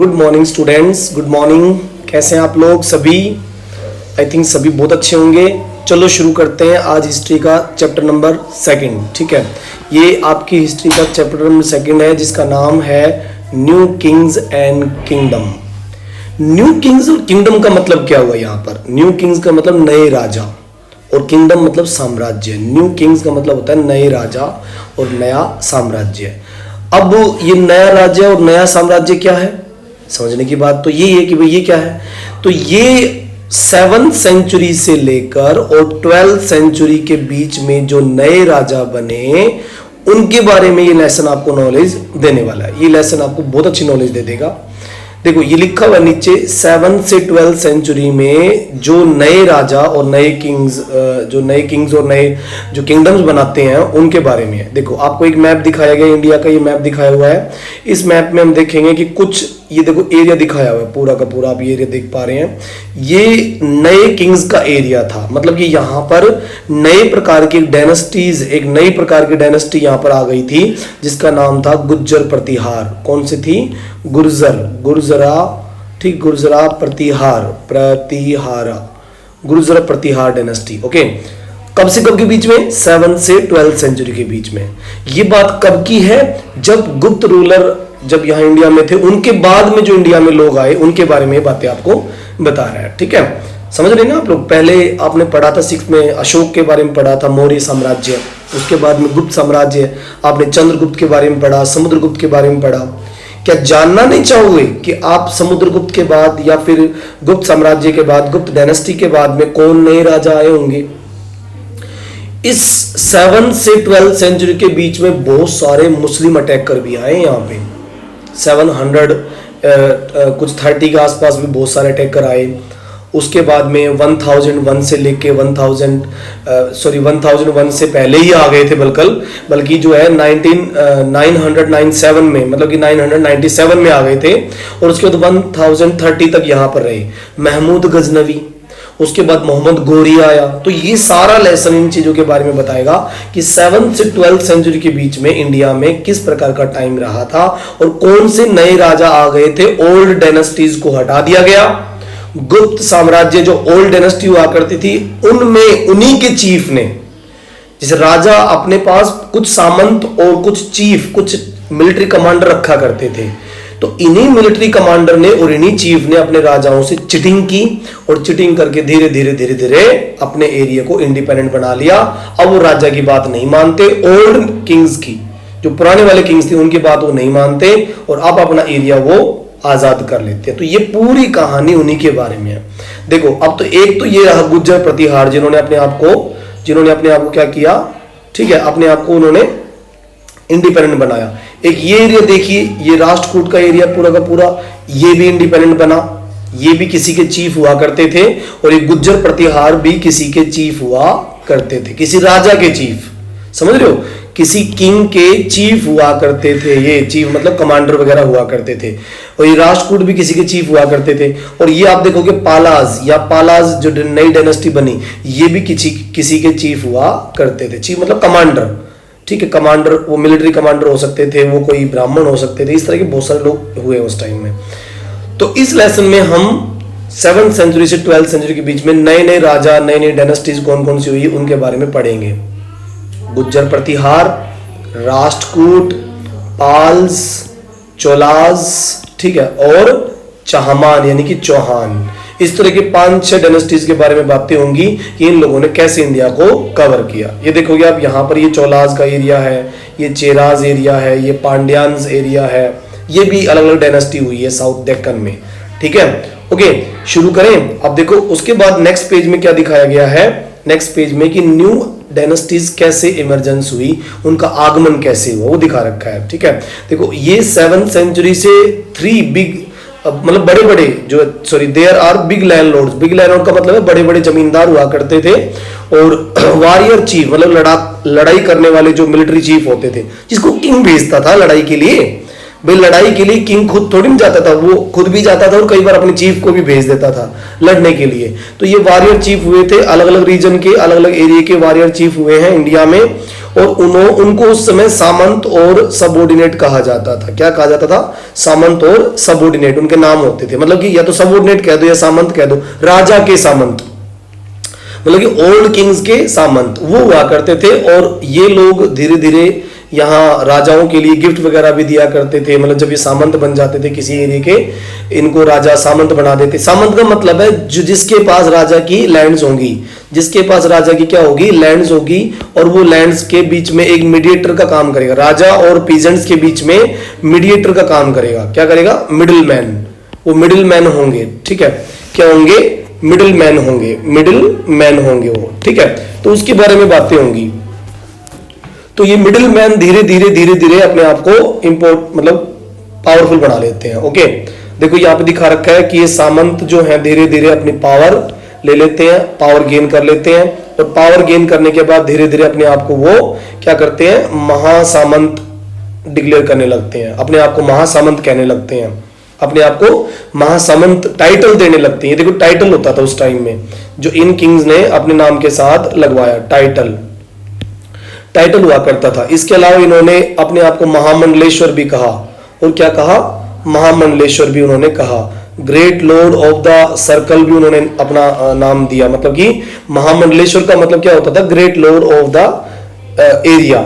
Good morning students, good morning. कैसे हैं आप लोग सभी? आई थिंक सभी बहुत अच्छे होंगे। चलो शुरू करते हैं आज हिस्ट्री का चैप्टर नंबर 2। ठीक है, ये आपकी हिस्ट्री का चैप्टर नंबर 2 है जिसका नाम है new Kings and kingdom. New Kings और किंगडम का मतलब क्या हुआ यहाँ पर? न्यू किंग्स का मतलब नए राजा और किंगडम मतलब साम्राज्य। न्यू किंग्स का मतलब होता है नए राजा और नया साम्राज्य। अब ये नया राज्य और नया साम्राज्य क्या है, समझने की बात तो ये है कि भाई ये क्या है। तो ये 7th सेंचुरी से लेकर और 12th सेंचुरी के बीच में जो नए राजा बने उनके बारे में ये लेसन आपको नॉलेज देने वाला है। ये लेसन आपको बहुत अच्छी नॉलेज दे देगा। देखो ये लिखा हुआ नीचे 7th से 12th सेंचुरी में जो नए राजा और नए किंग्स और नए जो किंगडम्स बनाते हैं उनके बारे में है। देखो आपको एक मैप दिखाया गया, इंडिया का ये मैप दिखाया हुआ है। इस मैप में हम देखेंगे कि कुछ ये देखो एरिया दिखाया हुआ है, पूरा का पूरा आप ये एरिया देख पा रहे हैं। ये नए किंग्स का एरिया था, मतलब कि यहाँ पर नए प्रकार की डायनेस्टीज, एक नई प्रकार की डायनेस्टी यहाँ पर आ गई थी जिसका नाम था गुर्जर प्रतिहार। कौन सी थी? गुर्जरा, ठीक, गुर्जरा प्रतिहार डायनेस्टी। ओके, कब से कब के बीच में? 7th से 12th सेंचुरी के बीच में। ये बात कब की है? जब गुप्त रूलर जब यहाँ इंडिया में थे, उनके बाद में जो इंडिया में लोग आए उनके बारे में बातें आपको बता रहा है। ठीक है, समझ रहे ना आप लोग? पहले आपने पढ़ा था 6th में अशोक के बारे में पढ़ा था, मौर्य साम्राज्य। उसके बाद में गुप्त साम्राज्य, आपने चंद्रगुप्त के बारे में पढ़ा, समुद्रगुप्त के बारे में पढ़ा। क्या जानना नहीं चाहोगे कि आप समुद्रगुप्त के बाद या फिर गुप्त साम्राज्य के बाद, गुप्त डायनेस्टी के बाद में कौन नए राजा आए होंगे? इस 7th से 12th सेंचुरी के बीच में बहुत सारे मुस्लिम अटैकर भी आए यहाँ पे। 700 कुछ 30 के आसपास भी बहुत सारे अटैकर आए। उसके बाद में 1001 से लेके 1001 से पहले ही आ गए थे, बल्कि जो है 997 में, मतलब कि 997 में आ गए थे और उसके बाद 1030 तक यहाँ पर रहे। महमूद गजनवी, उसके बाद मोहम्मद गोरी आया। तो ये सारा लेसन इन चीजों के बारे में बताएगा कि 7th से 12th सेंचुरी के बीच में इंडिया में किस प्रकार का टाइम रहा था और कौन से नए राजा आ गए थे। ओल्ड डायनेस्टीज को हटा दिया गया। गुप्त साम्राज्य जो ओल्ड डायनेस्टी हुआ करती थी उनमें उन्हीं के चीफ ने, जैसे राजा अपने पास कुछ सामंत और कुछ चीफ, कुछ मिलिट्री कमांडर रखा करते थे, तो इन्हीं मिलिट्री कमांडर ने और इन्हीं चीफ ने अपने राजाओं से चिटिंग की और चिटिंग करके धीरे धीरे अपने एरिया को इंडिपेंडेंट बना लिया। अब वो राजा की बात नहीं मानते, ओल्ड किंग्स की, जो पुराने वाले किंग्स थे उनकी बात वो नहीं मानते और अब अपना एरिया वो आजाद कर लेते हैं। तो ये पूरी कहानी उन्हीं के बारे में है। देखो अब तो एक तो ये रहा गुर्जर प्रतिहार, जिन्होंने अपने आप को क्या किया, ठीक है, अपने आप को उन्होंने इंडिपेंडेंट बनाया। एक ये एरिया देखिए, ये राष्ट्रकूट का एरिया पूरा का पूरा, ये भी इंडिपेंडेंट बना, ये भी किसी के चीफ हुआ करते थे। और ये गुर्जर प्रतिहार भी किसी के चीफ हुआ करते थे, किसी राजा के चीफ, समझ रहे हो, किसी किंग के चीफ हुआ करते थे। ये चीफ मतलब कमांडर वगैरह हुआ करते थे। और ये राष्ट्रकूट भी किसी के चीफ हुआ करते थे। और ये आप देखोगे पालाज जो नई डायनेस्टी बनी, ये भी किसी के चीफ हुआ करते थे। चीफ मतलब कमांडर, ठीक है, कमांडर वो मिलिट्री कमांडर हो सकते थे, वो कोई ब्राह्मण हो सकते थे, इस तरह के बहुत सारे लोग हुए उस टाइम में। तो इस लेसन में हम 7th सेंचुरी से 12th सेंचुरी के बीच में नए नए राजा, नई नई डायनेस्टीज कौन कौन सी हुई उनके बारे में पढ़ेंगे। गुर्जर प्रतिहार, राष्ट्रकूट, पाल्स, चोलाज, ठीक है, और चाहमान यानी कि चौहान। इस तरह के 5-6 डायनेस्टीज के बारे में बातें होंगी कि इन लोगों ने कैसे इंडिया को कवर किया। ये देखोगे आप यहाँ पर, ये चोलाज का एरिया है, ये चेराज एरिया है, ये पांड्यान्स एरिया है, ये भी अलग अलग डायनेस्टी हुई है साउथ डेक्कन में। ठीक है, ओके, शुरू करें। अब देखो उसके बाद नेक्स्ट पेज में क्या दिखाया गया है, नेक्स्ट पेज में कि न्यू डायनेस्टीज कैसे इमरजेंस हुई, उनका आगमन कैसे हुआ वो दिखा रखा है। ठीक है, देखो ये 7th सेंचुरी से 3 बिग, मतलब बड़े बड़े जो, sorry, there are big landlords. Big landlord का मतलब है बड़े बड़े जमींदार हुआ करते थे। और वॉरियर चीफ मतलब लड़ाई करने वाले जो मिलिट्री चीफ होते थे, जिसको किंग भेजता था लड़ाई के लिए, भाई लड़ाई के लिए किंग खुद थोड़ी नहीं जाता था, वो खुद भी जाता था और कई बार अपने चीफ को भी भेज देता था लड़ने के लिए। तो ये वॉरियर चीफ हुए थे, अलग अलग रीजन के अलग अलग एरिया के वॉरियर चीफ हुए हैं इंडिया में, और उनको उस समय सामंत और सबऑर्डिनेट कहा जाता था। क्या कहा जाता था? सामंत और सबऑर्डिनेट उनके नाम होते थे। मतलब कि या तो सबऑर्डिनेट कह दो या सामंत कह दो, राजा के सामंत, मतलब कि ओल्ड किंग्स के सामंत वो हुआ करते थे। और ये लोग धीरे धीरे यहाँ राजाओं के लिए गिफ्ट वगैरह भी दिया करते थे। मतलब जब ये सामंत बन जाते थे किसी एरिया के, इनको राजा सामंत बना देते। सामंत का मतलब है जो जिसके पास राजा की लैंड्स होंगी, जिसके पास राजा की क्या होगी? लैंड्स होगी, और वो लैंड्स के बीच में एक मीडिएटर का काम करेगा। राजा और पीजेंट्स के बीच में मीडिएटर का काम करेगा। क्या करेगा? Middle man. वो मिडिल मैन होंगे, ठीक है। क्या होंगे? मिडिल मैन होंगे, मिडिल मैन होंगे वो, ठीक है। तो उसके बारे में बातें होंगी। तो ये मिडिल मैन धीरे धीरे अपने आप को इंपोर्ट मतलब पावरफुल बना लेते हैं। ओके, देखो यहाँ पे दिखा रखा है कि ये सामंत जो है धीरे धीरे अपनी पावर ले लेते हैं, पावर गेन कर लेते हैं, और पावर गेन करने के बाद धीरे धीरे अपने आप को वो क्या करते हैं? महासामंत डिक्लेयर करने लगते हैं, अपने आप को महासामंत कहने लगते हैं, अपने आप को महासामंत टाइटल देने लगते हैं। देखो टाइटल होता था उस टाइम में जो इन किंग्स ने अपने नाम के साथ लगवाया, टाइटल हुआ करता था। इसके अलावा इन्होंने अपने आप को महामंडलेश्वर भी कहा, और क्या कहा? महामंडलेश्वर भी उन्होंने कहा। Great Lord of the circle भी उन्होंने अपना नाम दिया। मतलब कि महामंडलेश्वर का मतलब क्या होता था? Great Lord of the area,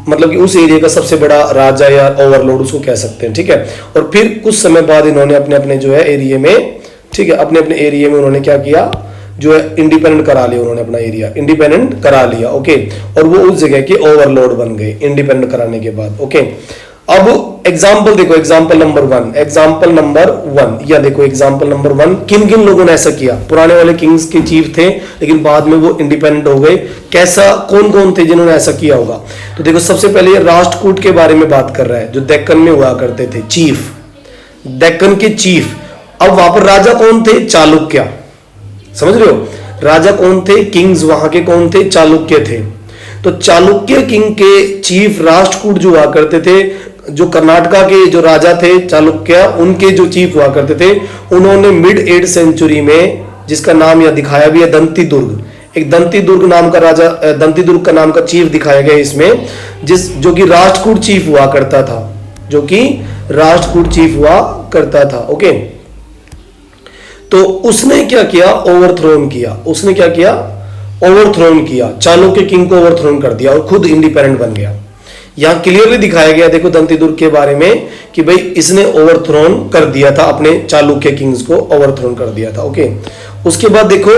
मतलब कि उस एरिया का सबसे बड़ा राजा या ओवरलॉर्ड उसको कह सकते हैं, ठीक है। और फिर कुछ समय बाद इन्होंने अपने अपने जो है एरिया में, ठीक है, अपने अपने एरिया में उन्होंने क्या किया? जो है इंडिपेंडेंट करा लिया उन्होंने, अपना एरिया इंडिपेंडेंट करा लिया। ओके, और वो उस जगह के ओवरलॉर्ड बन गए इंडिपेंडेंट कराने के बाद। ओके, अब एग्जाम्पल देखो, एग्जाम्पल नंबर वन, या देखो एग्जाम्पल नंबर 1, किन किन लोगों ने ऐसा किया? पुराने वाले किंग्स के चीफ थे लेकिन बाद में वो इंडिपेंडेंट हो गए। कैसा, कौन कौन थे जिन्होंने ऐसा किया होगा? तो देखो सबसे पहले ये राष्ट्रकूट के बारे में बात कर रहा है, जो दक्कन में हुआ करते थे, चीफ, दक्कन के चीफ। अब वहां पर राजा कौन थे? चालुक्य। समझ रहे हो? राजा कौन थे? किंग्स वहां के कौन थे? चालुक्य थे। तो चालुक्य किंग के चीफ राष्ट्रकूट जो हुआ करते थे, जो कर्नाटका के जो राजा थे चालुक्य, उनके जो चीफ हुआ करते थे, उन्होंने मिड 8th सेंचुरी में, जिसका नाम यह दिखाया भी है दंती दुर्ग, एक दंती दुर्ग नाम का राजा, दंती दुर्ग का नाम का चीफ दिखाया गया इसमें, जो कि राष्ट्रकूट चीफ हुआ करता था, जो कि राष्ट्रकूट चीफ हुआ करता था। ओके, तो उसने क्या किया? ओवरथ्रोन किया। उसने क्या किया? ओवरथ्रोन किया, चालुक्य किंग को ओवरथ्रोन कर दिया और खुद इंडिपेंडेंट बन गया। यहां क्लियरली दिखाया गया देखो दंती दुर्ग के बारे में कि भाई इसने ओवरथ्रोन कर दिया था, अपने चालुक्य किंग्स को ओवरथ्रोन कर दिया था। ओके, उसके बाद देखो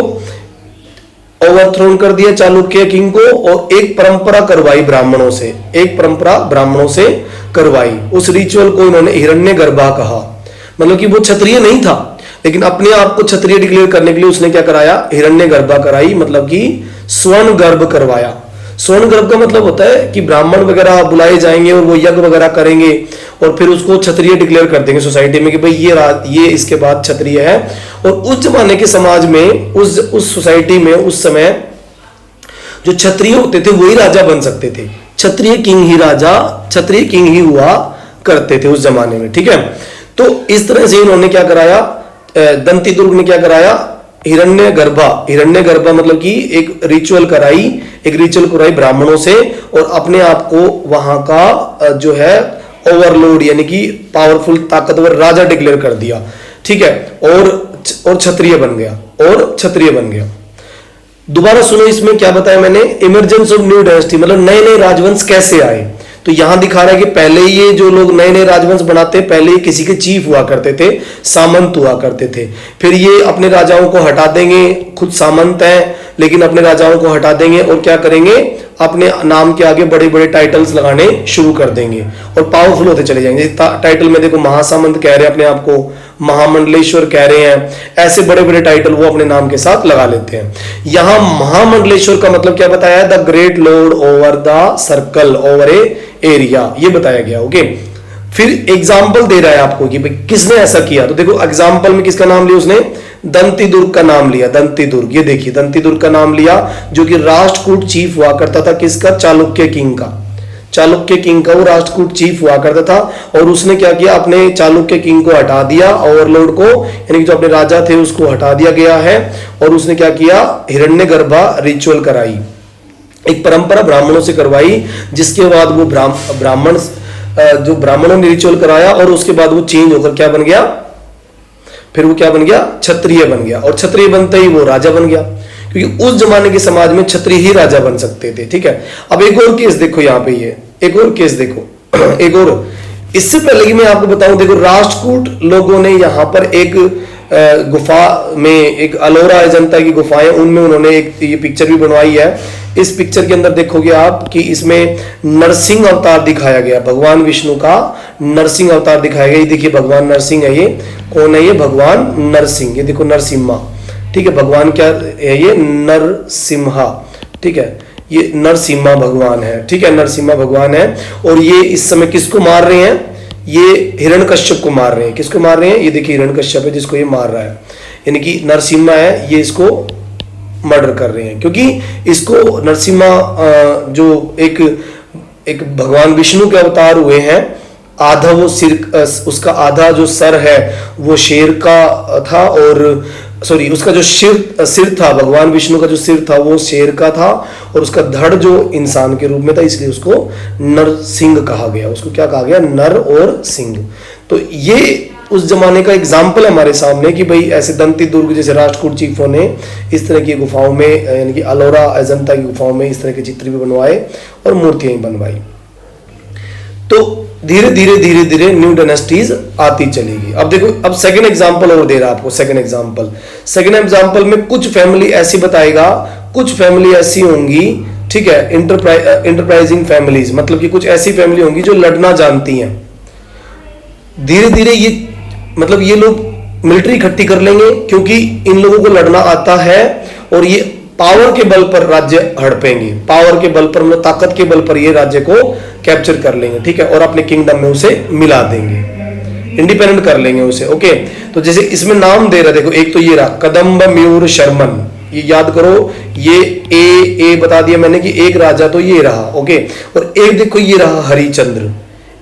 ओवरथ्रोन कर दिया चालुक्य किंग को, और एक परंपरा करवाई ब्राह्मणों से, एक परंपरा ब्राह्मणों से करवाई। उस रिचुअल को इन्होंने हिरण्यगर्भा कहा। मतलब कि वो क्षत्रिय नहीं था लेकिन अपने आप को क्षत्रिय डिक्लेयर करने के लिए उसने क्या कराया? हिरण्यगर्भा कराई, मतलब कि स्वर्ण गर्भ करवाया। स्वर्ण गर्भ का मतलब होता है कि ब्राह्मण वगैरह बुलाए जाएंगे और वो यज्ञ वगैरह करेंगे और फिर उसको क्षत्रिय डिक्लेयर कर देंगे सोसाइटी में कि भाई ये इसके बाद क्षत्रिय है। और उस जमाने के समाज में, उस सोसाइटी में उस समय जो क्षत्रिय होते थे वही राजा बन सकते थे। क्षत्रिय किंग ही राजा, क्षत्रिय किंग ही हुआ करते थे उस जमाने में, ठीक है। तो इस तरह से इन्होंने क्या कराया? दंती दुर्ग ने क्या कराया? हिरण्यगर्भा मतलब कि एक रिचुअल कराई ब्राह्मणों से, और अपने आप को वहां का जो है ओवरलोड यानी कि पावरफुल ताकतवर राजा डिक्लेयर कर दिया, ठीक है। और क्षत्रिय बन गया, दोबारा सुनो इसमें क्या बताया मैंने? इमरजेंस ऑफ न्यू डायनेस्टी, मतलब नए नए राजवंश कैसे आए। तो यहां दिखा रहा है कि पहले ये जो लोग नए नए राजवंश बनाते, पहले किसी के चीफ हुआ करते थे, सामंत हुआ करते थे। फिर ये अपने राजाओं को हटा देंगे, खुद सामंत हैं लेकिन अपने राजाओं को हटा देंगे और क्या करेंगे? अपने नाम के आगे बड़े बड़े टाइटल्स लगाने शुरू कर देंगे और पावरफुल होते चले जाएंगे। टाइटल में देखो महासामंत कह रहे हैं अपने आप को, महामंडलेश्वर कह रहे हैं, ऐसे बड़े बड़े टाइटल वो अपने नाम के साथ लगा लेते हैं। यहां महामंडलेश्वर का मतलब क्या बताया? The great Lord over the circle, over A area, ये बताया गया। ओके, फिर एग्जाम्पल दे रहा है आपको कि भाई किसने ऐसा किया। तो देखो एग्जाम्पल में किसका नाम लिया उसने? दंती दुर्ग का नाम लिया। दंती दुर्ग, ये देखिए दंती दुर्ग का नाम लिया, जो कि राष्ट्रकूट चीफ हुआ करता था किसका? चालुक्य किंग का। चालुक्य किंग का वो राष्ट्रकूट चीफ हुआ करता था, और उसने क्या किया, अपने चालुक्य किंग को हटा दिया, ओवरलॉर्ड को, यानी कि जो अपने राजा थे उसको हटा दिया गया है, और उसने क्या किया, हिरण्यगर्भा रिचुअल कराई, एक परंपरा ब्राह्मणों से करवाई, जिसके बाद वो ब्राह्मण जो ब्राह्मणों ने रिचुअल कराया, और उसके बाद वो चेंज होकर क्या बन गया, फिर वो क्या बन गया, क्षत्रिय बन गया, और क्षत्रिय बनते ही वो राजा बन गया, क्योंकि उस जमाने के समाज में क्षत्रिय ही राजा बन सकते थे। ठीक है, अब एक और केस देखो, यहाँ पे ये एक और केस देखो एक और, इससे पहले कि मैं आपको बताऊं, देखो राष्ट्रकूट लोगों ने यहाँ पर एक गुफा में, एक अलोरा अजंता की गुफाएं, उनमें उन्होंने एक ये पिक्चर भी बनवाई है। इस पिक्चर के अंदर देखोगे आप कि इसमें नरसिंह अवतार दिखाया गया, भगवान विष्णु का नरसिंह अवतार दिखाया गया। ये देखिए भगवान नरसिंह है, ये कौन है, ये भगवान नरसिंह, ये देखो नरसिम्हा। ठीक है, भगवान क्या है, ये नरसिम्हा। ठीक है, ये नरसिम्हा भगवान है। ठीक है, नरसिम्हा भगवान है, और ये इस समय किसको मार रहे हैं, ये हिरण्यकश्यप को मार रहे हैं। किसको मार रहे हैं, ये देखिए हिरण्यकश्यप है जिसको ये मार रहा है, यानी कि नरसिम्हा है, ये इसको मर्डर कर रहे हैं, क्योंकि इसको नरसिम्हा जो एक भगवान विष्णु के अवतार हुए हैं, आधा वो सिर, उसका आधा जो सर है वो शेर का था, और सॉरी उसका जो सिर था, भगवान विष्णु का जो सिर था वो शेर का था, और उसका धड़ जो इंसान के रूप में था, इसलिए उसको नरसिंह कहा गया। उसको क्या कहा गया, नर और सिंह। तो ये उस जमाने का एग्जाम्पल हमारे सामने कि भाई ऐसे दंती दुर्ग जैसे राष्ट्रकूट चीफों ने इस तरह की गुफाओं में, यानी कि अलोरा अजंता की गुफाओं में इस तरह के चित्र भी बनवाए और मूर्तियां बनवाई। तो धीरे धीरे धीरे धीरे न्यू डायनेस्टीज आती चलेगी। अब देखो, अब सेकंड एग्जांपल और दे रहा आपको। सेकंड एग्जांपल में कुछ फैमिली ऐसी बताएगा, कुछ फैमिली ऐसी होंगी, ठीक है, इंटरप्राइजिंग फैमिलीज, मतलब कि कुछ ऐसी फैमिली होंगी जो लड़ना जानती हैं। धीरे धीरे ये मतलब ये लोग मिलिट्री इकट्ठी कर लेंगे, क्योंकि इन लोगों को लड़ना आता है, और ये पावर के बल पर राज्य हड़पेंगे, पावर के बल पर, मतलब ताकत के बल पर ये राज्य को कैप्चर कर लेंगे। ठीक है, और अपने किंगडम में उसे मिला देंगे, इंडिपेंडेंट कर लेंगे उसे। ओके, तो जैसे इसमें नाम दे रहा, देखो एक तो ये रहा कदम्ब म्यूर शर्मन, ये याद करो, ये ए बता दिया मैंने कि एक राजा तो ये रहा। ओके, और एक देखो ये रहा हरिचंद्र,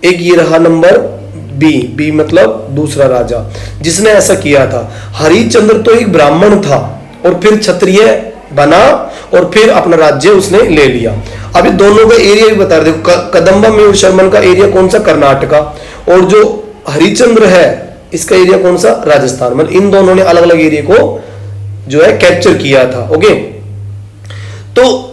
एक ये रहा नंबर बी मतलब दूसरा राजा जिसने ऐसा किया था। हरिचंद्र तो एक ब्राह्मण था, और फिर क्षत्रिय बना, और फिर अपना राज्य उसने ले लिया। अभी दोनों का एरिया भी बता रहे, देखो कदम्बा म्यूर शर्मन का एरिया कौन सा, कर्नाटका, और जो हरिचंद्र है इसका एरिया कौन सा, राजस्थान। मतलब इन दोनों ने अलग अलग एरिया को जो है कैप्चर किया था। ओके, तो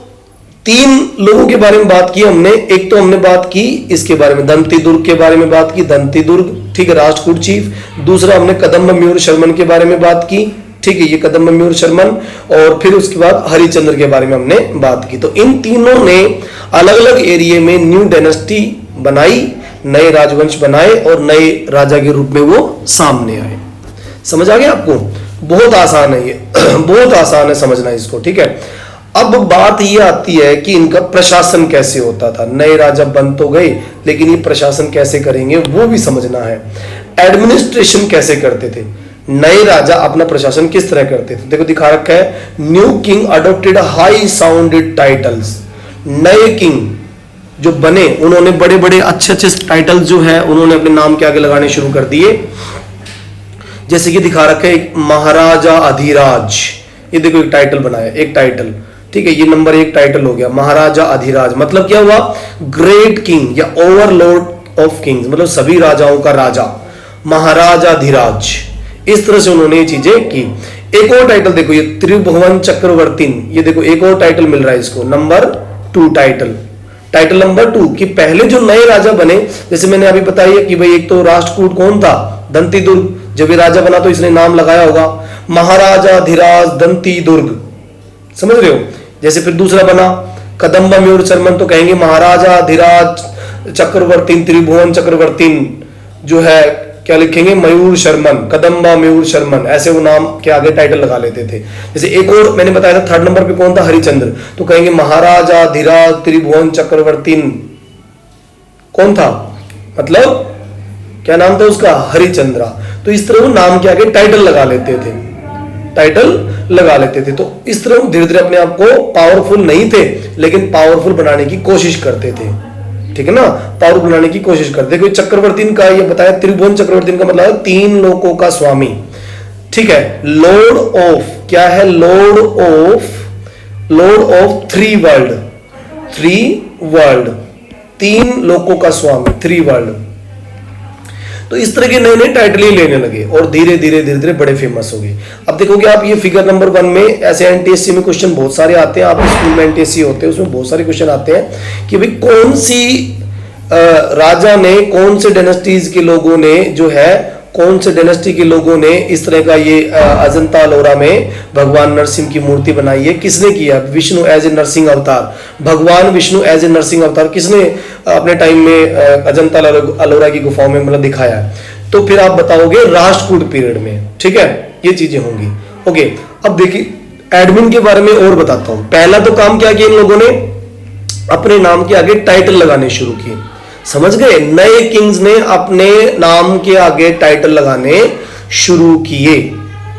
तीन लोगों के बारे में बात की हमने। एक तो हमने बात की इसके बारे में, दंती दुर्ग के बारे में बात की, दंती दुर्ग, ठीक है, राष्ट्रकूट चीफ। दूसरा हमने कदम्ब म्यूर शर्मन के बारे में बात की, ठीक है, ये कदम्ब म्यूर शर्मन। और फिर उसके बाद हरिचंद्र के बारे में हमने बात की। तो इन तीनों ने अलग अलग एरिया में न्यू डायनेस्टी बनाई, नए राजवंश बनाए, और नए राजा के रूप में वो सामने आए। समझ आ गया आपको? बहुत आसान है ये बहुत आसान है समझना इसको। ठीक है, अब बात ये आती है कि इनका प्रशासन कैसे होता था। नए राजा बन तो गए, लेकिन ये प्रशासन कैसे करेंगे वो भी समझना है। एडमिनिस्ट्रेशन कैसे करते थे नए राजा, अपना प्रशासन किस तरह करते थे। देखो दिखा रखा है, new king adopted high sounded titles. नए किंग जो बने उन्होंने बड़े बड़े अच्छे अच्छे टाइटल जो है उन्होंने अपने नाम के आगे लगाने शुरू कर दिए। जैसे कि दिखा रखा है महाराजा अधिराज, ये देखो एक टाइटल बनाया, एक टाइटल, ठीक है, ये नंबर 1 टाइटल हो गया महाराजा अधिराज। मतलब क्या हुआ, ग्रेट किंग या ओवरलॉर्ड ऑफ किंग्स, मतलब सभी राजाओं का राजा, महाराजा अधिराज। इस तरह से उन्होंने ये चीजें की। एक और टाइटल देखो, ये त्रिभुवन चक्रवर्ती, ये देखो एक और टाइटल मिल रहा है इसको, नंबर 2 टाइटल नंबर 2 कि पहले जो नए राजा बने, जैसे मैंने अभी बताया कि भाई एक तो राष्ट्रकूट कौन था, दंती दुर्ग। जब ये राजा बना तो इसने नाम लगाया होगा महाराजा धीराज दंती दुर्ग, समझ रहे हो। जैसे फिर दूसरा बना कदम्ब म्यूर शर्मन, तो कहेंगे महाराजा धीराज चक्रवर्ती त्रिभुवन चक्रवर्ती, जो है क्या लिखेंगे, मयूर शर्मन, कदम्बा मयूर शर्मन, ऐसे वो नाम के आगे टाइटल लगा लेते थे। जैसे एक और मैंने बताया था 3rd नंबर पे कौन था, हरिचंद्र, तो कहेंगे महाराजा धीराज त्रिभुवन चक्रवर्ती, कौन था, मतलब क्या नाम था उसका, हरिचंद्रा। तो इस तरह वो नाम के आगे टाइटल लगा लेते थे, तो इस तरह धीरे धीरे अपने आप को पावरफुल नहीं थे, लेकिन पावरफुल बनाने की कोशिश करते थे। ठीक है ना, पावरफुल बनाने की कोशिश करते। देखो चक्रवर्ती का ये बताया, त्रिभुवन चक्रवर्ती का मतलब है 3 लोकों का स्वामी, ठीक है। लॉर्ड ऑफ, क्या है, लॉर्ड ऑफ 3 वर्ल्ड, 3 लोकों का स्वामी, 3 वर्ल्ड। तो इस तरह के नए नए टाइटल ही लेने लगे और धीरे धीरे बड़े फेमस हो गए। अब देखोगे आप ये फिगर नंबर 1 में ऐसे एनटीएससी में क्वेश्चन बहुत सारे आते हैं, आप स्कूल में एनटीएससी होते हैं उसमें बहुत सारे क्वेश्चन आते हैं कि भाई कौन सी राजा ने, कौन से डायनेस्टीज के लोगों ने जो है, कौन से डायनेस्टी के लोगों ने इस तरह का ये अजंता अलोरा में भगवान नरसिंह की मूर्ति बनाई है, किसने किया? विष्णु एज ए नरसिंह अवतार, भगवान विष्णु एज ए नरसिंह अवतार किसने अपने टाइम में अजंता अलोरा की गुफाओं में मतलब दिखाया है? तो फिर आप बताओगे राष्ट्रकूट पीरियड में, ठीक है, ये चीजें होंगी। ओके, अब देखिए एडमिन के बारे में और बताता हूं। पहला तो काम क्या किया इन लोगों ने, अपने नाम के आगे टाइटल लगाने शुरू किए। समझ गए, नए किंग्स ने अपने नाम के आगे टाइटल लगाने शुरू किए,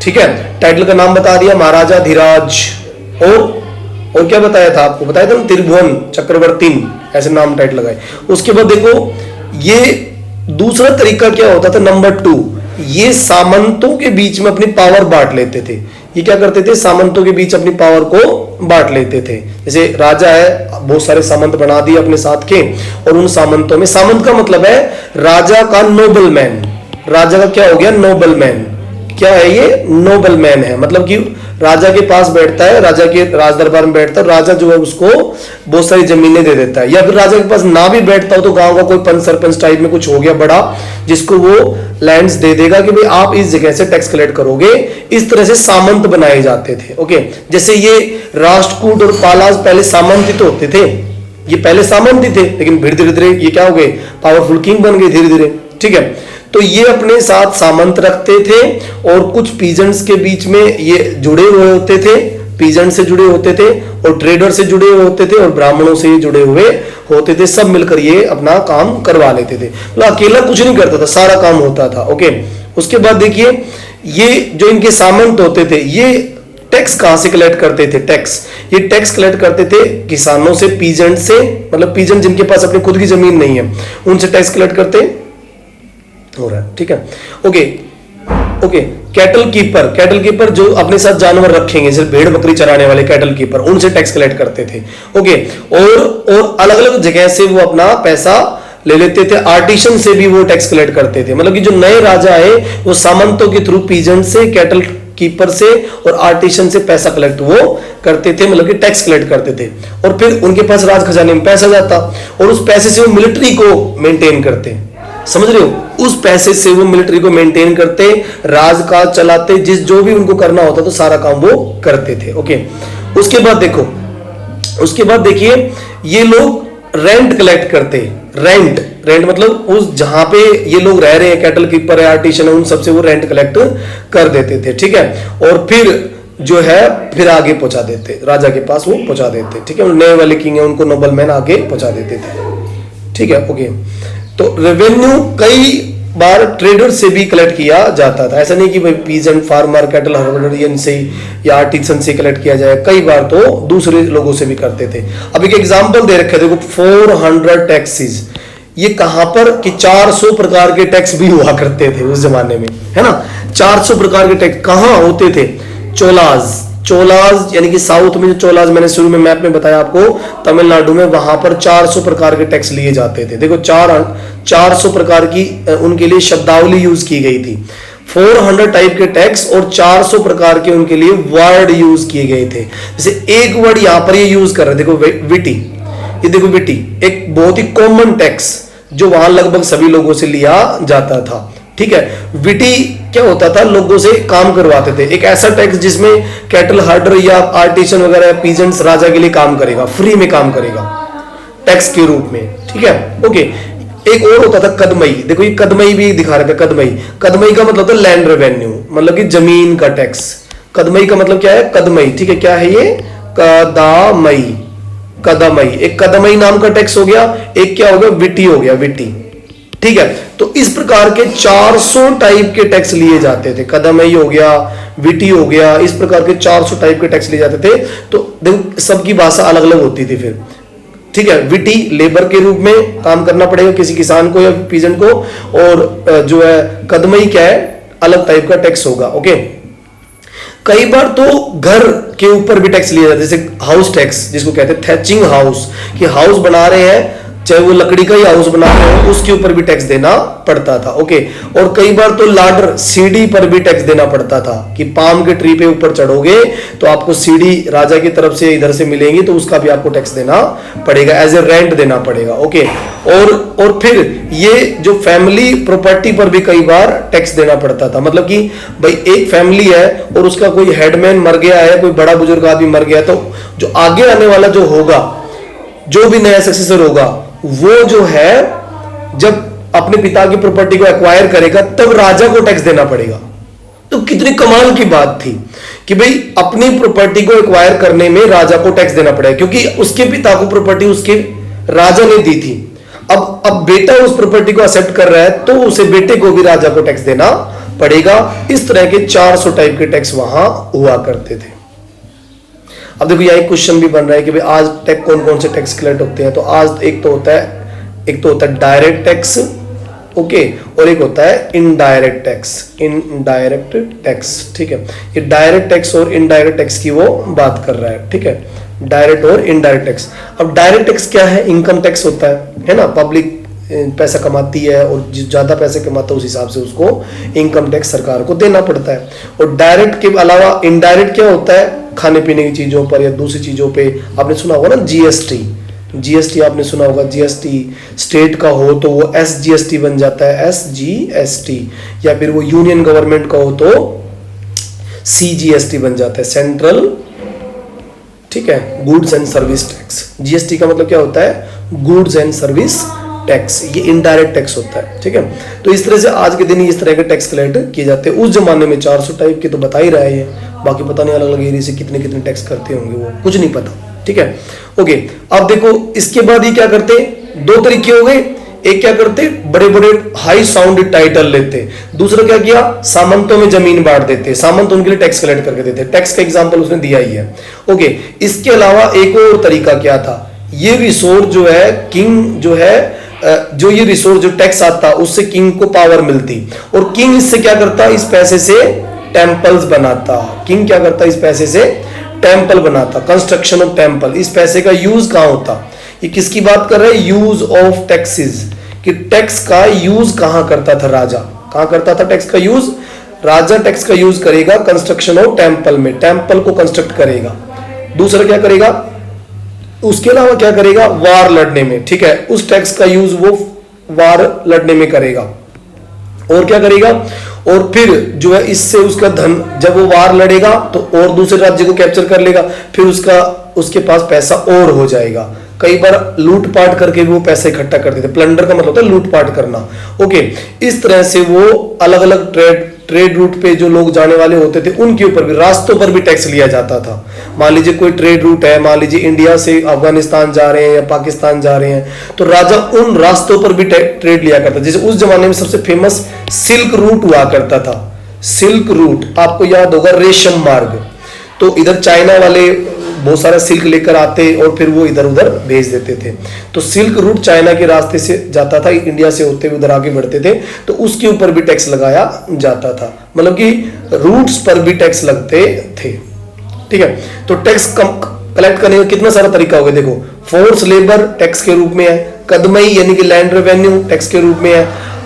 ठीक है। टाइटल का नाम बता दिया, महाराजा धीराज, और क्या बताया था आपको, बताया था ना, त्रिभुवन चक्रवर्ती, ऐसे नाम टाइटल लगाए। उसके बाद देखो ये दूसरा तरीका क्या होता था, नंबर 2, ये सामंतों के बीच में अपनी पावर बांट लेते थे। ये क्या करते थे, सामंतों के बीच अपनी पावर को बांट लेते थे। जैसे राजा है, बहुत सारे सामंत बना दिए अपने साथ के, और उन सामंतों में, सामंत का मतलब है राजा का नोबल मैन, राजा का क्या हो गया, नोबल मैन। क्या है ये, नोबल मैन है, मतलब कि राजा के पास बैठता है, राजा के राज दरबार में बैठता है, राजा जो है उसको बहुत सारी जमीनें दे देता है। या फिर राजा के पास ना भी बैठता हो तो गांव का कोई पंच सरपंच टाइप में कुछ हो गया बड़ा, जिसको वो लैंड्स दे देगा कि भाई आप इस जगह से टैक्स कलेक्ट करोगे। इस तरह से सामंत बनाए जाते थे। ओके, जैसे ये राष्ट्रकूट और पालाज पहले सामंत ही तो होते थे, ये पहले सामंत ही थे, लेकिन धीरे धीरे ये क्या हो गए, पावरफुल किंग बन गए धीरे धीरे, ठीक है। तो ये अपने साथ सामंत रखते थे, और कुछ पीजेंट्स के बीच में ये जुड़े हुए होते थे, पीजेंट से जुड़े होते थे, और ट्रेडर से जुड़े हुए होते थे, और ब्राह्मणों से जुड़े हुए होते थे। सब मिलकर ये अपना काम करवा लेते थे, मतलब अकेला कुछ नहीं करता था, सारा काम होता था। ओके, उसके बाद देखिए ये जो इनके सामंत होते थे, ये टैक्स कहां से कलेक्ट करते थे, टैक्स, ये टैक्स कलेक्ट करते थे किसानों से, पीजेंट से, मतलब पीजेंट जिनके पास अपनी खुद की जमीन नहीं है, उनसे टैक्स कलेक्ट करते हो रहा है, ठीक है। ओके, कैटल कीपर जो अपने साथ जानवर रखेंगे, जैसे भेड़ बकरी चराने वाले कैटल कीपर, उनसे टैक्स कलेक्ट करते थे। ओके, और अलग अलग जगह से वो अपना पैसा ले लेते थे। आर्टिशन से भी वो टैक्स कलेक्ट करते थे, मतलब कि जो नए राजा है वो सामंतों के थ्रू पीजेंट से, कैटल कीपर से और आर्टिशन से पैसा कलेक्ट वो करते थे, मतलब कि टैक्स कलेक्ट करते थे। और फिर उनके पास राज खजाने में पैसा जाता, और उस पैसे से वो मिलिट्री को मेंटेन करते, समझ रहे हो, उस पैसे से वो मिलिट्री को मेंटेन करते, राज काज चलाते, जो भी उनको करना होता तो सारा काम वो करते थे। ओके, उसके बाद देखिए ये लोग रेंट कलेक्ट करते। रेंट मतलब उस जहां पे ये लोग रह रहे हैं, कैटल कीपर है, आर्टिशन है, उन सबसे वो रेंट कलेक्ट कर देते थे, ठीक है। और फिर जो है फिर आगे पहुंचा देते, राजा के पास वो पहुंचा देते, ठीक है। नए वाले किंग है उनको नोबल मैन आगे पहुंचा देते थे, ठीक है। ओके, तो रेवेन्यू कई बार ट्रेडर से भी कलेक्ट किया जाता था, ऐसा नहीं कि भाई पीजेंट, फार्मर, कैटल हार्वेस्टर से या आर्टिसन से कलेक्ट किया जाए, कई बार तो दूसरे लोगों से भी करते थे। अब एक एग्जांपल दे रखे, देखो 400 टैक्सेस, ये कहां पर कि 400 प्रकार के टैक्स भी हुआ करते थे उस जमाने में, है ना। 400 प्रकार के टैक्स कहां होते थे, चोलाज यानी कि साउथ में जो चोलाज मैंने शुरू में मैप में बताया आपको, तमिलनाडु में, वहां पर 400 प्रकार के टैक्स लिए जाते थे। देखो 400 प्रकार की उनके लिए शब्दावली यूज की गई थी, 400 टाइप के टैक्स और 400 प्रकार के उनके लिए वर्ड यूज किए गए थे। जैसे एक वर्ड यहां पर ये यूज कर रहे, देखो विटी, ये देखो विटी एक बहुत ही कॉमन टैक्स जो वहां लगभग सभी लोगों से लिया जाता था, ठीक है। विटी क्या होता था, लोगों से काम करवाते थे, एक ऐसा टैक्स जिसमें कैटल हार्डर या आर्टिसन वगैरह पीजेंट्स राजा के लिए काम करेगा, फ्री में काम करेगा टैक्स के रूप में, ठीक है। ओके, एक और होता था कदमई, देखो ये कदमई भी दिखा रहे थे, कदमई का मतलब था लैंड रेवेन्यू, मतलब कि जमीन का टैक्स। कदमई का मतलब क्या है, कदमई, ठीक है। क्या है ये, कदमई, एक कदमई नाम का टैक्स हो गया, एक क्या हो गया, विटी हो गया, विटी, ठीक है। तो इस प्रकार के 400 टाइप के टैक्स लिए जाते थे, कदमई हो गया, विटी हो गया, इस प्रकार के 400 टाइप के टैक्स लिए जाते थे। तो देखो सबकी भाषा अलग अलग होती थी फिर, ठीक है, विटी लेबर के रूप में काम करना पड़ेगा किसी किसान को या पीजेंट को, और जो है कदमई क्या है, अलग टाइप का टैक्स होगा। ओके, कई बार तो घर के ऊपर भी टैक्स लिया जाता है, जैसे हाउस टैक्स जिसको कहते हैं थैचिंग हाउस, कि हाउस बना रहे हैं, चाहे वो लकड़ी का ही हाउस बना रहे हो, उसके ऊपर भी टैक्स देना पड़ता था। ओके, और कई बार तो लाडर सीढ़ी पर भी टैक्स देना पड़ता था, कि पाम के ट्री पे ऊपर चढ़ोगे तो आपको सीढ़ी राजा की तरफ से इधर से मिलेंगी, तो उसका भी आपको टैक्स देना पड़ेगा, एज ए रेंट देना पड़ेगा। ओके, और फिर ये जो फैमिली प्रॉपर्टी पर भी कई बार टैक्स देना पड़ता था, मतलब कि भाई एक फैमिली है और उसका कोई हेडमैन मर गया है, कोई बड़ा बुजुर्ग आदमी मर गया, तो जो आगे आने वाला जो होगा, जो भी नया सक्सेसर होगा, वो जो है जब अपने पिता की प्रॉपर्टी को एक्वायर करेगा तब राजा को टैक्स देना पड़ेगा। तो कितनी कमाल की बात थी कि भाई अपनी प्रॉपर्टी को एक्वायर करने में राजा को टैक्स देना पड़ेगा, क्योंकि उसके पिता को प्रॉपर्टी उसके राजा ने दी थी। अब बेटा उस प्रॉपर्टी को एक्सेप्ट कर रहा है, तो उसे बेटे को भी राजा को टैक्स देना पड़ेगा। इस तरह के 400 टाइप के टैक्स वहां हुआ करते थे। अब देखो यहाँ एक क्वेश्चन भी बन रहा है कि भाई आज टैक्स कौन कौन से टैक्स कलेक्ट होते हैं। तो आज एक तो होता है डायरेक्ट टैक्स, ओके, और एक होता है इनडायरेक्ट टैक्स, इनडायरेक्ट टैक्स। ठीक है, ये डायरेक्ट टैक्स और इनडायरेक्ट टैक्स की वो बात कर रहा है। ठीक है, डायरेक्ट और इनडायरेक्ट टैक्स। अब डायरेक्ट टैक्स क्या है? इनकम टैक्स होता है ना, पब्लिक पैसा कमाती है और ज्यादा पैसे कमाता है उस हिसाब से उसको इनकम टैक्स सरकार को देना पड़ता है। और डायरेक्ट के अलावा इनडायरेक्ट क्या होता है? खाने पीने की चीजों पर या दूसरी चीजों पे। आपने सुना होगा ना जीएसटी आपने सुना होगा। जीएसटी स्टेट का हो तो वो एसजीएसटी बन जाता है, एसजीएसटी, या फिर वो यूनियन गवर्नमेंट का हो तो सीजीएसटी बन जाता है, सेंट्रल, ठीक है, goods and service tax. GST का मतलब क्या होता है? Goods and service tax. ये इनडायरेक्ट टैक्स होता है। ठीक है, तो इस तरह से आज के दिन इस तरह के टैक्स कलेक्ट किए जाते हैं। उस जमाने में 400 टाइप के तो बता ही रहा है ये, बाकी पता नहीं अलग अलग एरिया से कितने कितने टैक्स करते होंगे, वो कुछ नहीं पता। ठीक है, ओके। अब देखो इसके बाद ये क्या करते, 2 तरीके हो गए। एक क्या करते, बड़े बड़े हाई साउंड टाइटल लेते। दूसरा क्या किया, सामंतों में जमीन बांट देते, सामंत उनके लिए टैक्स कलेक्ट करके देते। टैक्स का एग्जांपल उसने दिया ही है। ओके, इसके अलावा एक और तरीका क्या था, ये रिसोर्स जो है, किंग जो है, जो ये रिसोर्स जो टैक्स आता उससे किंग को पावर मिलती, और किंग इससे क्या करता, इस पैसे से टेम्पल्स बनाता। किंग क्या करता, इस पैसे से टेम्पल बनाता, कंस्ट्रक्शन ऑफ टेम्पल। इस पैसे का यूज कहां होता, ये किसकी बात कर रहे हैं, यूज ऑफ टैक्सेस, कि टैक्स का यूज कहां करता था राजा, कहां करता था टैक्स का यूज, राजा टैक्स का यूज करेगा कंस्ट्रक्शन ऑफ टेम्पल में, टेम्पल को कंस्ट्रक्ट करेगा। दूसरा क्या करेगा, उसके अलावा क्या करेगा, वार लड़ने में। ठीक है, उस टैक्स का यूज वो वार लड़ने में करेगा। और क्या करेगा, और फिर जो है इससे उसका धन, जब वो वार लड़ेगा तो और दूसरे राज्य को कैप्चर कर लेगा, फिर उसके पास पैसा और हो जाएगा। कई बार लूटपाट करके भी वो पैसे इकट्ठा करते थे। प्लंडर का मतलब होता है लूटपाट करना। ओके, इस तरह से वो अलग अलग ट्रेड रूट पे जो लोग जाने वाले होते थे उनके ऊपर भी, रास्तों पर भी टैक्स लिया जाता था। मान लीजिए कोई ट्रेड रूट है, मान लीजिए इंडिया से अफगानिस्तान जा रहे हैं या पाकिस्तान जा रहे हैं, तो राजा उन रास्तों पर भी ट्रेड लिया करता। जैसे उस जमाने में सबसे फेमस सिल्क रूट हुआ करता था। सिल्क रूट आपको याद होगा, रेशम मार्ग। तो इधर चाइना वाले बहुत सारा सिल्क लेकर आते और फिर वो इधर उधर भेज देते थे। तो सिल्क रूट चाइना के रास्ते से जाता था, इंडिया से होते हुए उधर आगे बढ़ते थे, तो उसके ऊपर भी टैक्स लगाया जाता था। मतलब कि रूट्स पर भी टैक्स लगते थे। ठीक है, तो टैक्स कलेक्ट करने का कितना सारा तरीका हो गया। देखो, फोर्स लेबर टैक्स के रूप में है, कदमई यानी कि लैंड रेवेन्यू टैक्स के रूप में है,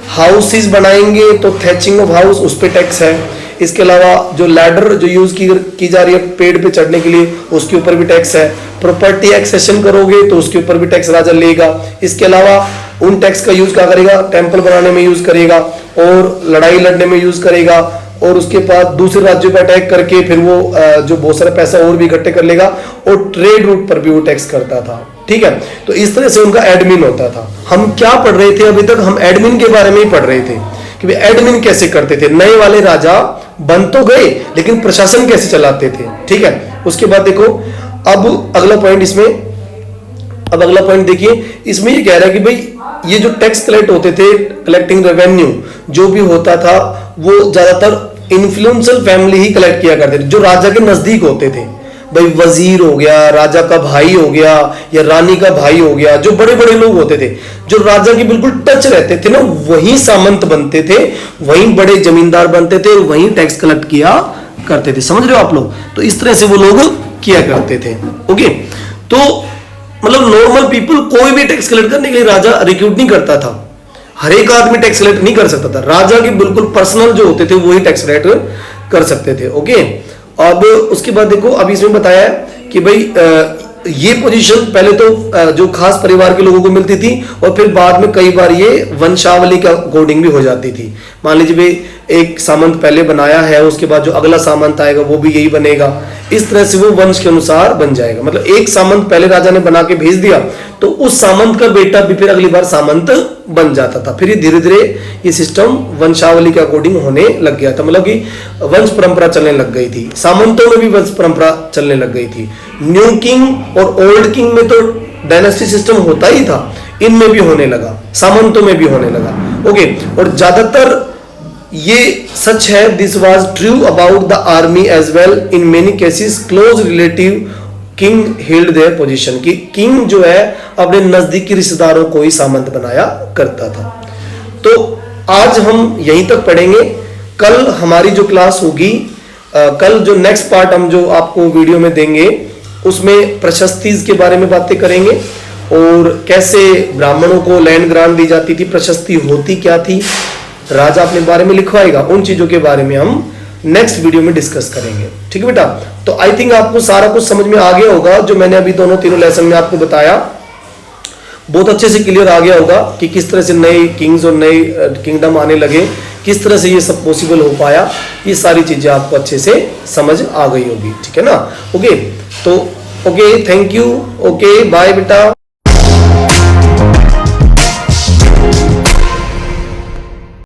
हाउसेस बनाएंगे तो थैचिंग ऑफ हाउस उस पर टैक्स है। इसके अलावा जो लैडर जो यूज की जा रही है पेड़ पे चढ़ने के लिए, उसके ऊपर भी टैक्स है। प्रॉपर्टी एक्सेशन करोगे तो उसके ऊपर भी टैक्स राजा लेगा। इसके अलावा उन टैक्स का यूज क्या करेगा, टेम्पल बनाने में यूज करेगा और लड़ाई लड़ने में यूज करेगा, और उसके बाद दूसरे राज्यों पर अटैक करके फिर वो जो बहुत सारा पैसा और भी इकट्ठे कर लेगा, और ट्रेड रूट पर भी वो टैक्स करता था। ठीक है, तो इस तरह से उनका एडमिन होता था। हम क्या पढ़ रहे थे अभी तक, हम एडमिन के बारे में ही पढ़ रहे थे कि एडमिन कैसे करते थे। नए वाले राजा बन तो गए लेकिन प्रशासन कैसे चलाते थे। ठीक है, उसके बाद देखो अब अगला पॉइंट इसमें, अब अगला पॉइंट देखिए, इसमें ये कह रहा है कि भाई ये जो टैक्स कलेक्ट होते थे, कलेक्टिंग रेवेन्यू जो भी होता था, वो ज्यादातर इन्फ्लुएंशियल फैमिली ही कलेक्ट किया करते थे, जो राजा के नजदीक होते थे। भाई वजीर हो गया, राजा का भाई हो गया या रानी का भाई हो गया, जो बड़े बड़े लोग होते थे, जो राजा की बिल्कुल टच रहते थे ना, वही सामंत बनते थे, वही बड़े जमींदार बनते थे, वही टैक्स कलेक्ट किया करते थे। समझ रहे हो आप लोग? तो इस तरह से वो लोग किया करते थे। ओके, तो मतलब नॉर्मल पीपल कोई भी टैक्स कलेक्ट करने के लिए राजा रिक्रूट नहीं करता था, हर एक आदमी टैक्स कलेक्ट नहीं कर सकता था, राजा के बिल्कुल पर्सनल जो होते थे वही टैक्स कलेक्ट कर सकते थे। ओके, अब उसके बाद देखो, अभी इसमें बताया है कि भाई ये पोजीशन पहले तो जो खास परिवार के लोगों को मिलती थी, और फिर बाद में कई बार ये वंशावली के अकॉर्डिंग भी हो जाती थी। मान लीजिए भाई एक सामंत पहले बनाया है, उसके बाद जो अगला सामंत आएगा वो भी यही बनेगा, इस तरह से वो वंश के अनुसार बन जाएगा। मतलब एक सामंत पहले राजा ने बना के भेज दिया तो उस सामंत का बेटा भी फिर अगली बार सामंत बन जाता था। फिर ये धीरे धीरे ये सिस्टम वंशावली के अकॉर्डिंग होने लग गया था, मतलब कि वंश परंपरा चलने लग गई थी, सामंतों में भी वंश परंपरा चलने लग गई थी। न्यू किंग और ओल्ड किंग में तो डायनेस्टी सिस्टम होता ही था, इनमें भी होने लगा, सामंतों में भी होने लगा। ओके, और ज्यादातर ये सच है, this was true about the army as well, in many cases close relative king held their position, कि किंग जो है अपने नजदीकी रिश्तेदारों को ही सामंत बनाया करता था। तो आज हम यहीं तक पढ़ेंगे, कल हमारी जो क्लास होगी, कल जो नेक्स्ट पार्ट हम जो आपको वीडियो में देंगे उसमें प्रशस्तिज के बारे में बातें करेंगे, और कैसे ब्राह्मणों को लैंड ग्रांट दी जाती थी, प्रशस्ति होती क्या थी, राजा अपने बारे में लिखवाएगा, उन चीजों के बारे में हम नेक्स्ट वीडियो में डिस्कस करेंगे। ठीक है बेटा? तो आई थिंक आपको सारा कुछ समझ में आ गया होगा, जो मैंने अभी दोनों तीनों लेसन में आपको बताया, बहुत अच्छे से क्लियर आ गया होगा कि किस तरह से नए किंग्स और नए किंगडम आने लगे, किस तरह से ये सब पॉसिबल हो पाया, ये सारी चीजें आपको अच्छे से समझ आ गई होगी। ठीक है ना? ओके, तो okay, thank you, okay, bye बेटा।